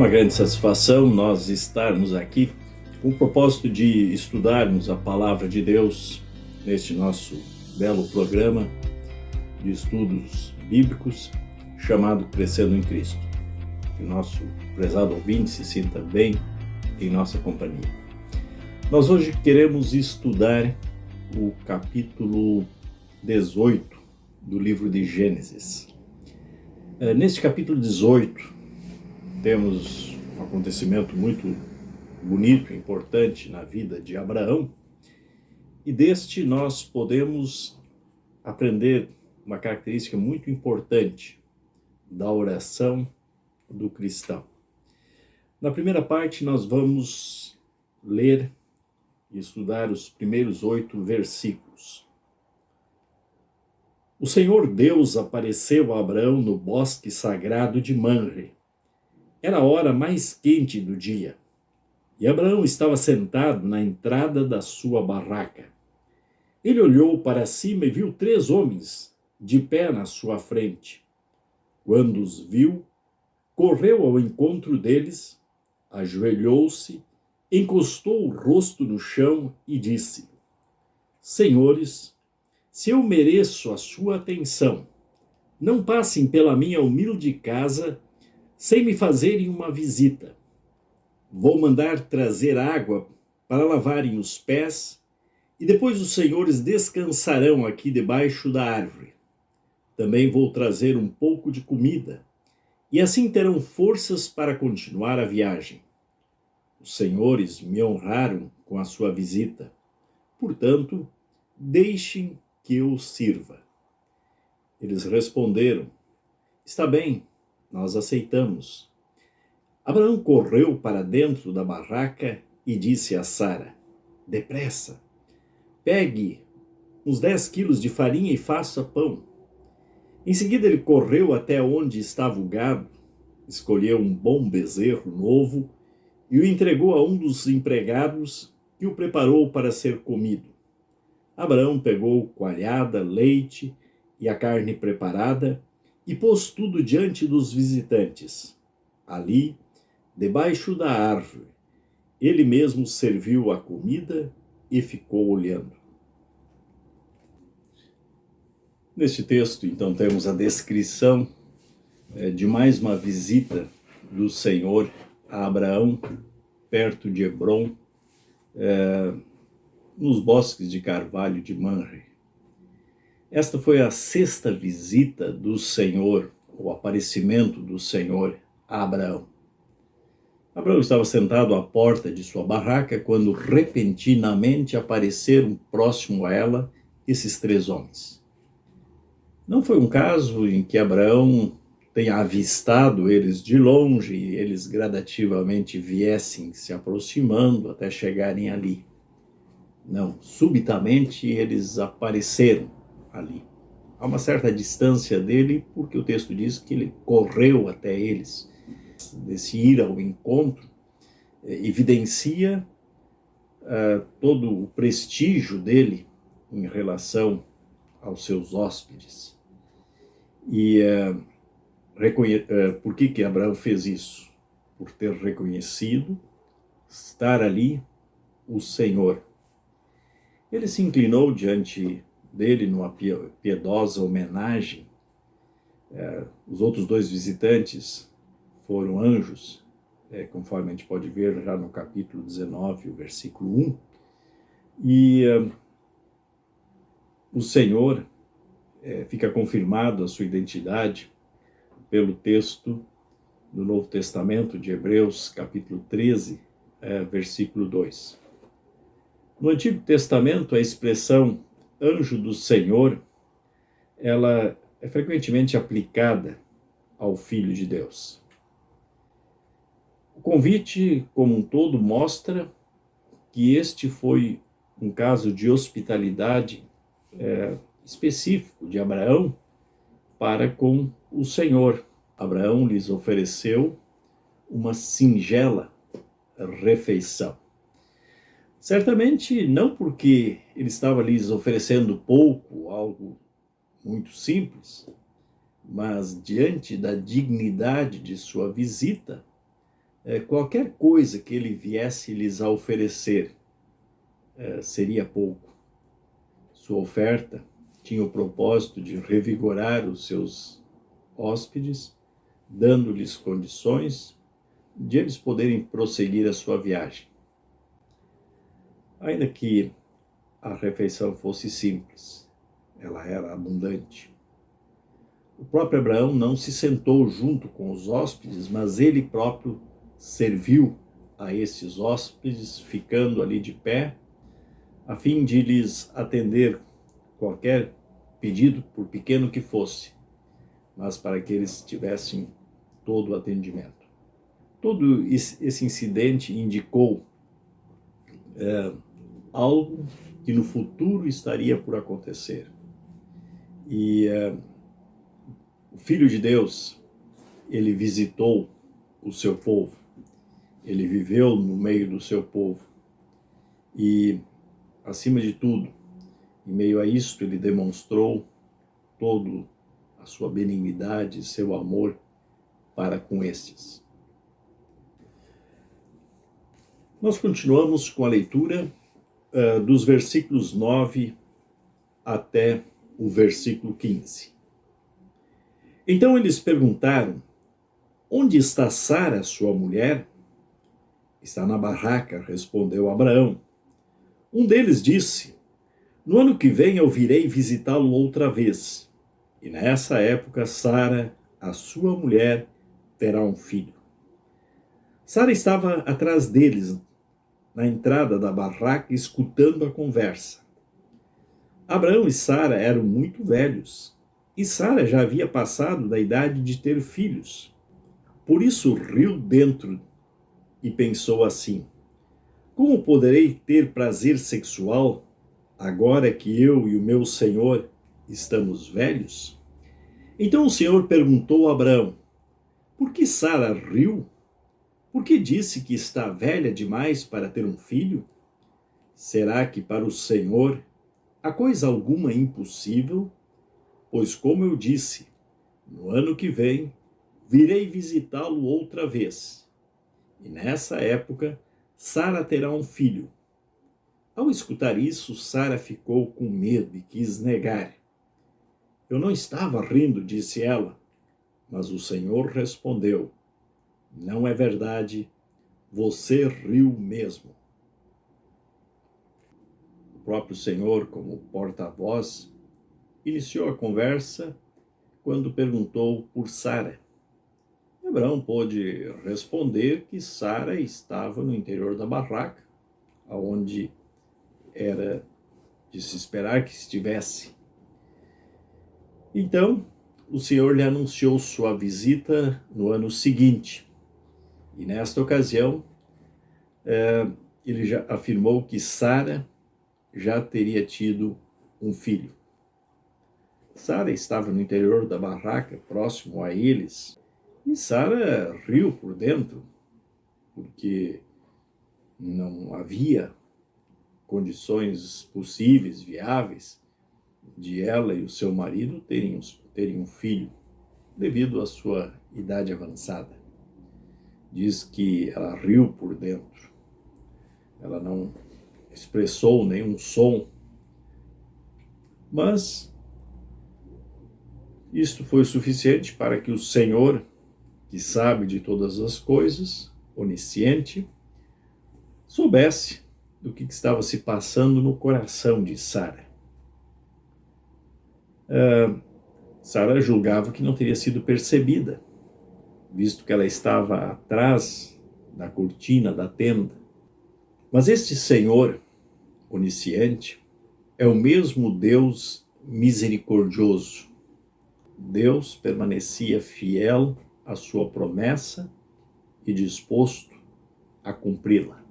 uma grande satisfação nós estarmos aqui com o propósito de estudarmos a Palavra de Deus neste nosso belo programa de estudos bíblicos chamado Crescendo em Cristo. Que o nosso prezado ouvinte se sinta bem em nossa companhia. Nós hoje queremos estudar o capítulo 18 do livro de Gênesis. Neste capítulo 18, temos um acontecimento muito bonito e importante na vida de Abraão, e deste nós podemos aprender uma característica muito importante da oração do cristão. Na primeira parte nós vamos ler e estudar os primeiros 8 versículos. O Senhor Deus apareceu a Abraão no bosque sagrado de Manre. Era a hora mais quente do dia, e Abraão estava sentado na entrada da sua barraca. Ele olhou para cima e viu 3 homens de pé na sua frente. Quando os viu, correu ao encontro deles, ajoelhou-se, encostou o rosto no chão e disse: Senhores, se eu mereço a sua atenção, não passem pela minha humilde casa sem me fazerem uma visita. Vou mandar trazer água para lavarem os pés, e depois os senhores descansarão aqui debaixo da árvore. Também vou trazer um pouco de comida, e assim terão forças para continuar a viagem. Os senhores me honraram com a sua visita, portanto, deixem que eu os sirva. Eles responderam: Está bem, nós aceitamos. Abraão correu para dentro da barraca e disse a Sara: Depressa, pegue uns 10 quilos de farinha e faça pão. Em seguida ele correu até onde estava o gado, escolheu um bom bezerro novo e o entregou a um dos empregados, que o preparou para ser comido. Abraão pegou coalhada, leite e a carne preparada e pôs tudo diante dos visitantes. Ali, debaixo da árvore, ele mesmo serviu a comida e ficou olhando. Neste texto, então, temos a descrição de mais uma visita do Senhor a Abraão, perto de Hebrom, nos bosques de carvalho de Manre. Esta foi a 6ª visita do Senhor, o aparecimento do Senhor a Abraão. Abraão estava sentado à porta de sua barraca quando repentinamente apareceram próximo a ela esses 3 homens. Não foi um caso em que Abraão tenha avistado eles de longe e eles gradativamente viessem se aproximando até chegarem ali. Não, subitamente eles apareceram ali, a uma certa distância dele, porque o texto diz que ele correu até eles. Desse ir ao encontro evidencia todo o prestígio dele em relação aos seus hóspedes. E por que Abraão fez isso? Por ter reconhecido estar ali o Senhor. Ele se inclinou diante dele numa piedosa homenagem. Os outros 2 visitantes foram anjos, conforme a gente pode ver já no capítulo 19, o versículo 1. E o Senhor fica confirmado a sua identidade pelo texto do Novo Testamento de Hebreus, capítulo 13, versículo 2. No Antigo Testamento, a expressão anjo do Senhor, ela é frequentemente aplicada ao Filho de Deus. O convite, como um todo, mostra que este foi um caso de hospitalidade específico de Abraão para com o Senhor. Abraão lhes ofereceu uma singela refeição. Certamente não porque ele estava lhes oferecendo pouco, algo muito simples, mas diante da dignidade de sua visita, qualquer coisa que ele viesse lhes a oferecer seria pouco. Sua oferta tinha o propósito de revigorar os seus hóspedes, dando-lhes condições de eles poderem prosseguir a sua viagem. Ainda que a refeição fosse simples, ela era abundante. O próprio Abraão não se sentou junto com os hóspedes, mas ele próprio serviu a esses hóspedes, ficando ali de pé, a fim de lhes atender qualquer pedido, por pequeno que fosse, mas para que eles tivessem todo o atendimento. Todo esse incidente indicou algo que no futuro estaria por acontecer. E o Filho de Deus, ele visitou o seu povo, ele viveu no meio do seu povo e, acima de tudo, em meio a isto, ele demonstrou toda a sua benignidade e seu amor para com estes. Nós continuamos com a leitura dos versículos 9 até o versículo 15. Então eles perguntaram: onde está Sara, sua mulher? Está na barraca, respondeu Abraão. Um deles disse: no ano que vem eu virei visitá-lo outra vez, e nessa época Sara, a sua mulher, terá um filho. Sara estava atrás deles, na entrada da barraca, escutando a conversa. Abraão e Sara eram muito velhos, e Sara já havia passado da idade de ter filhos. Por isso riu dentro e pensou assim: como poderei ter prazer sexual agora que eu e o meu senhor estamos velhos? Então o Senhor perguntou a Abraão: por que Sara riu? Por que disse que está velha demais para ter um filho? Será que para o Senhor há coisa alguma impossível? Pois, como eu disse, no ano que vem virei visitá-lo outra vez. E nessa época, Sara terá um filho. Ao escutar isso, Sara ficou com medo e quis negar. Eu não estava rindo, disse ela. Mas o Senhor respondeu: não é verdade, você riu mesmo. O próprio Senhor, como porta-voz, iniciou a conversa quando perguntou por Sara. Abraão pôde responder que Sara estava no interior da barraca, onde era de se esperar que estivesse. Então, o Senhor lhe anunciou sua visita no ano seguinte. E nesta ocasião, ele já afirmou que Sara já teria tido um filho. Sara estava no interior da barraca, próximo a eles, e Sara riu por dentro, porque não havia condições possíveis, viáveis, de ela e o seu marido terem um filho, devido à sua idade avançada. Diz que ela riu por dentro. Ela não expressou nenhum som. Mas isto foi suficiente para que o Senhor, que sabe de todas as coisas, onisciente, soubesse do que estava se passando no coração de Sara. Sara julgava que não teria sido percebida, visto que ela estava atrás da cortina da tenda. Mas este Senhor onisciente é o mesmo Deus misericordioso. Deus permanecia fiel à sua promessa e disposto a cumpri-la.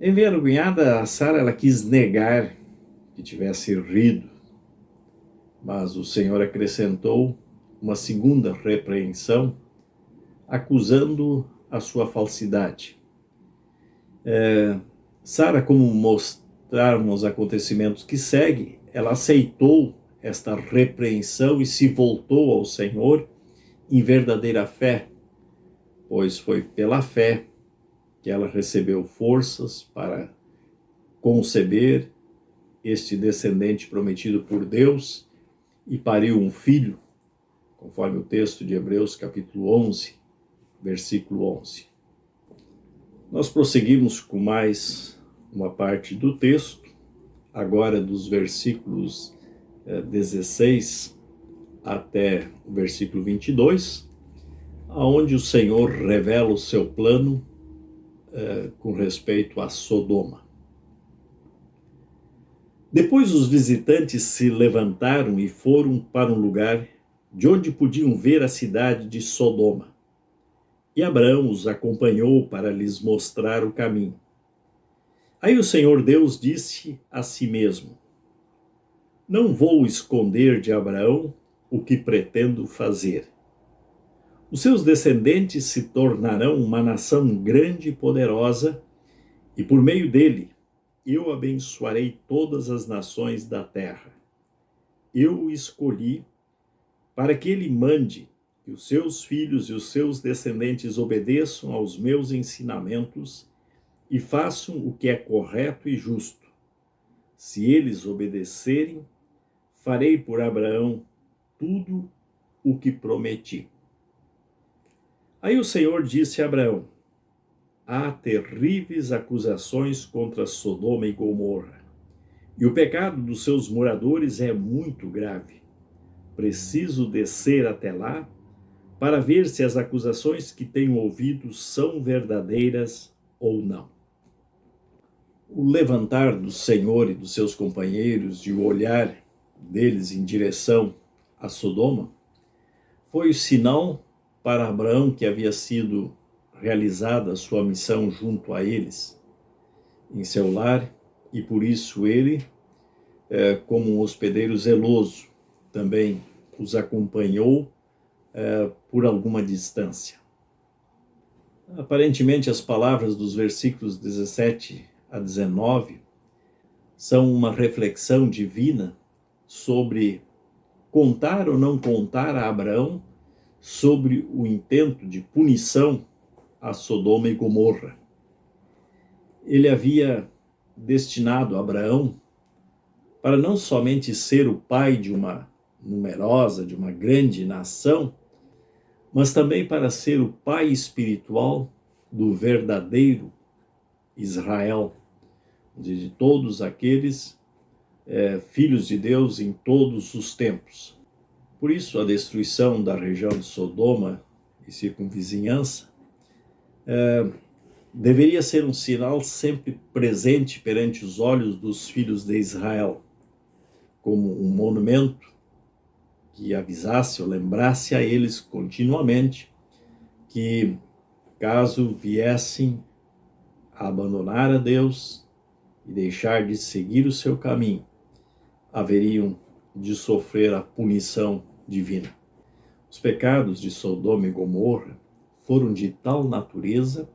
Envergonhada, Sara, ela quis negar que tivesse rido, mas o Senhor acrescentou uma segunda repreensão, acusando a sua falsidade. Sara, como mostrarmos os acontecimentos que seguem, ela aceitou esta repreensão e se voltou ao Senhor em verdadeira fé, pois foi pela fé que ela recebeu forças para conceber este descendente prometido por Deus e pariu um filho, conforme o texto de Hebreus capítulo 11, versículo 11. Nós prosseguimos com mais uma parte do texto, agora dos versículos 16 até o versículo 22, onde o Senhor revela o seu plano com respeito a Sodoma. Depois os visitantes se levantaram e foram para um lugar de onde podiam ver a cidade de Sodoma. E Abraão os acompanhou para lhes mostrar o caminho. Aí o Senhor Deus disse a si mesmo: Não vou esconder de Abraão o que pretendo fazer. Os seus descendentes se tornarão uma nação grande e poderosa, e por meio dele eu abençoarei todas as nações da terra. Eu o escolhi para que ele mande que os seus filhos e os seus descendentes obedeçam aos meus ensinamentos e façam o que é correto e justo. Se eles obedecerem, farei por Abraão tudo o que prometi. Aí o Senhor disse a Abraão: Há terríveis acusações contra Sodoma e Gomorra, e o pecado dos seus moradores é muito grave. Preciso descer até lá para ver se as acusações que tenho ouvido são verdadeiras ou não. O levantar do Senhor e dos seus companheiros e o olhar deles em direção a Sodoma foi o sinal para Abraão que havia sido realizada a sua missão junto a eles, em seu lar, e por isso ele, como um hospedeiro zeloso, também os acompanhou por alguma distância. Aparentemente, as palavras dos versículos 17 a 19 são uma reflexão divina sobre contar ou não contar a Abraão sobre o intento de punição a Sodoma e Gomorra. Ele havia destinado Abraão para não somente ser o pai de uma numerosa, de uma grande nação, mas também para ser o pai espiritual do verdadeiro Israel, de todos aqueles filhos de Deus em todos os tempos. Por isso, a destruição da região de Sodoma e circunvizinhança deveria ser um sinal sempre presente perante os olhos dos filhos de Israel, como um monumento que avisasse ou lembrasse a eles continuamente que, caso viessem a abandonar a Deus e deixar de seguir o seu caminho, haveriam de sofrer a punição divina. Os pecados de Sodoma e Gomorra foram de tal natureza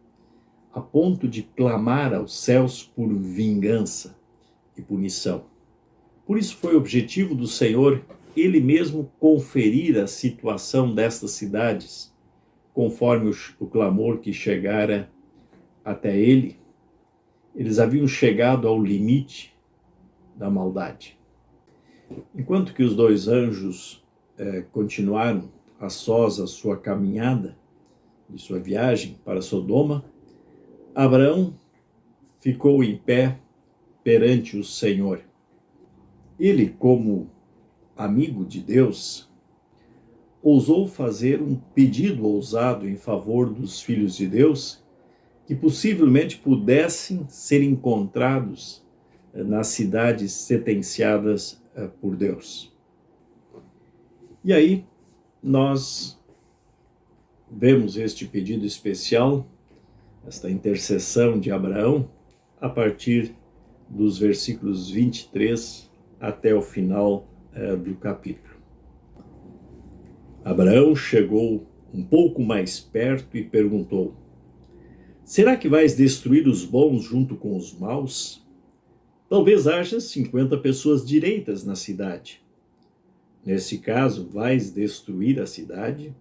a ponto de clamar aos céus por vingança e punição. Por isso foi objetivo do Senhor ele mesmo conferir a situação destas cidades, conforme o clamor que chegara até ele. Eles haviam chegado ao limite da maldade. Enquanto que os dois anjos continuaram a sós a sua caminhada, de sua viagem para Sodoma, Abraão ficou em pé perante o Senhor. Ele, como amigo de Deus, ousou fazer um pedido ousado em favor dos filhos de Deus, que possivelmente pudessem ser encontrados nas cidades sentenciadas por Deus. E aí nós vemos este pedido especial, esta intercessão de Abraão, a partir dos versículos 23 até o final do capítulo. Abraão chegou um pouco mais perto e perguntou: Será que vais destruir os bons junto com os maus? Talvez haja 50 pessoas direitas na cidade. Nesse caso, vais destruir a cidade?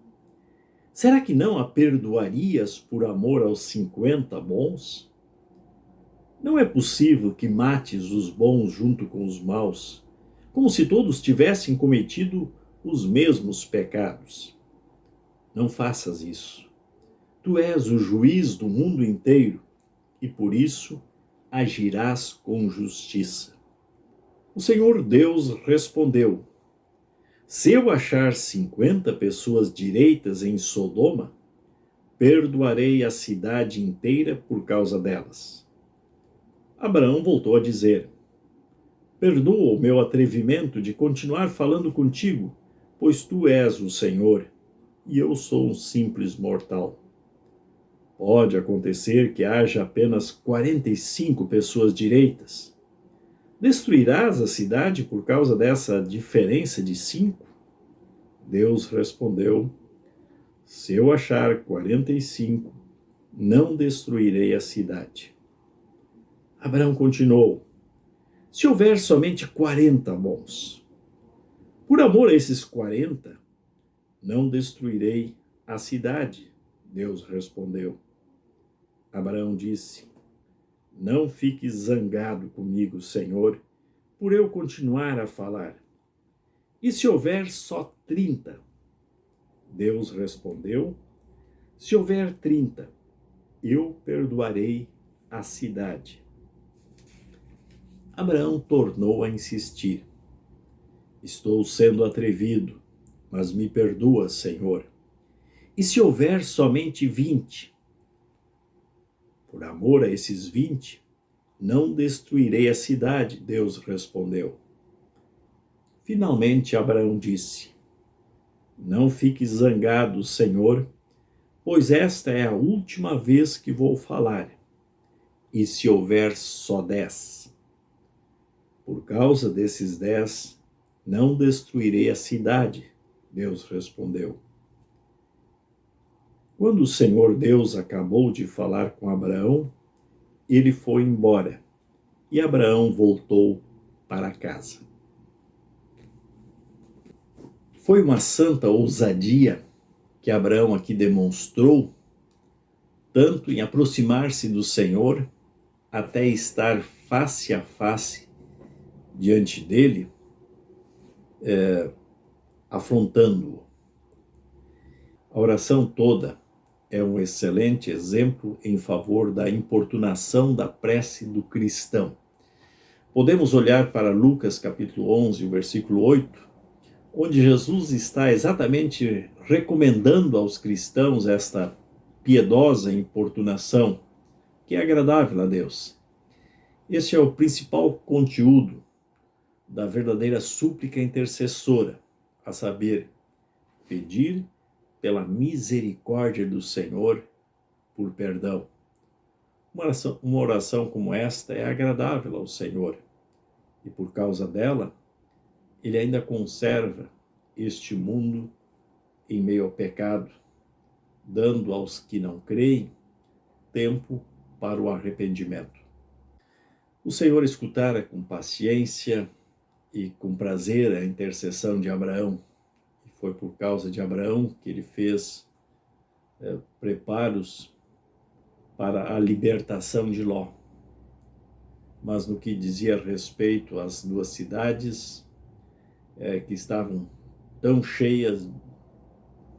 Será que não a perdoarias por amor aos 50 bons? Não é possível que mates os bons junto com os maus, como se todos tivessem cometido os mesmos pecados. Não faças isso. Tu és o juiz do mundo inteiro e por isso agirás com justiça. O Senhor Deus respondeu: se eu achar 50 pessoas direitas em Sodoma, perdoarei a cidade inteira por causa delas. Abraão voltou a dizer: perdoa o meu atrevimento de continuar falando contigo, pois tu és o Senhor e eu sou um simples mortal. Pode acontecer que haja apenas 45 pessoas direitas. Destruirás a cidade por causa dessa diferença de 5? Deus respondeu: se eu achar 45, não destruirei a cidade. Abraão continuou: se houver somente 40 bons, por amor a esses 40, não destruirei a cidade. Deus respondeu. Abraão disse: não fique zangado comigo, Senhor, por eu continuar a falar. E se houver só 30? Deus respondeu: se houver 30, eu perdoarei a cidade. Abraão tornou a insistir: estou sendo atrevido, mas me perdoa, Senhor. E se houver somente 20? Por amor a esses 20, não destruirei a cidade, Deus respondeu. Finalmente Abraão disse: não fique zangado, Senhor, pois esta é a última vez que vou falar. E se houver só 10? Por causa desses 10, não destruirei a cidade, Deus respondeu. Quando o Senhor Deus acabou de falar com Abraão, ele foi embora e Abraão voltou para casa. Foi uma santa ousadia que Abraão aqui demonstrou, tanto em aproximar-se do Senhor, até estar face a face diante dele, afrontando-o. A oração toda é um excelente exemplo em favor da importunação da prece do cristão. Podemos olhar para Lucas capítulo 11, versículo 8, onde Jesus está exatamente recomendando aos cristãos esta piedosa importunação, que é agradável a Deus. Este é o principal conteúdo da verdadeira súplica intercessora, a saber, pedir pela misericórdia do Senhor por perdão. Uma oração como esta é agradável ao Senhor e por causa dela, ele ainda conserva este mundo em meio ao pecado, dando aos que não creem tempo para o arrependimento. O Senhor escutara com paciência e com prazer a intercessão de Abraão. E foi por causa de Abraão que ele fez preparos para a libertação de Ló. Mas no que dizia respeito às duas cidades, que estavam tão cheias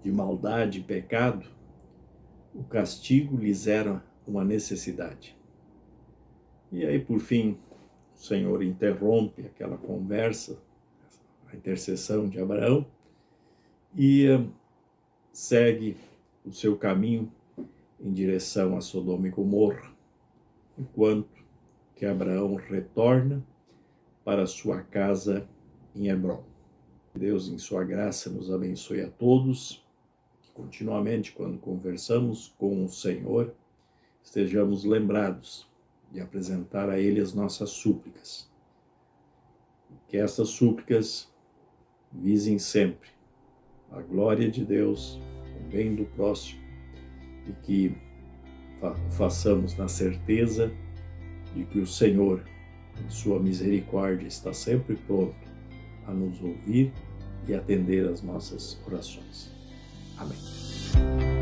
de maldade e pecado, o castigo lhes era uma necessidade. E aí, por fim, o Senhor interrompe aquela conversa, a intercessão de Abraão, e segue o seu caminho em direção a Sodoma e Gomorra, enquanto que Abraão retorna para sua casa em Hebrom. Deus, em sua graça, nos abençoe a todos, que continuamente, quando conversamos com o Senhor, estejamos lembrados de apresentar a Ele as nossas súplicas. Que essas súplicas visem sempre a glória de Deus, o bem do próximo, e que façamos na certeza de que o Senhor, em sua misericórdia, está sempre pronto a nos ouvir e atender às nossas orações. Amém.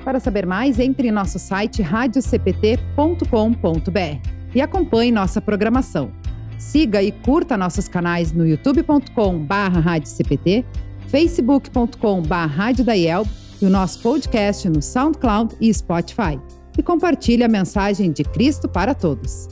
Para saber mais, entre em nosso site radiocpt.com.br e acompanhe nossa programação. Siga e curta nossos canais no youtube.com/radiocpt, facebook.com/radiodaielb e o nosso podcast no SoundCloud e Spotify. E compartilhe a mensagem de Cristo para todos.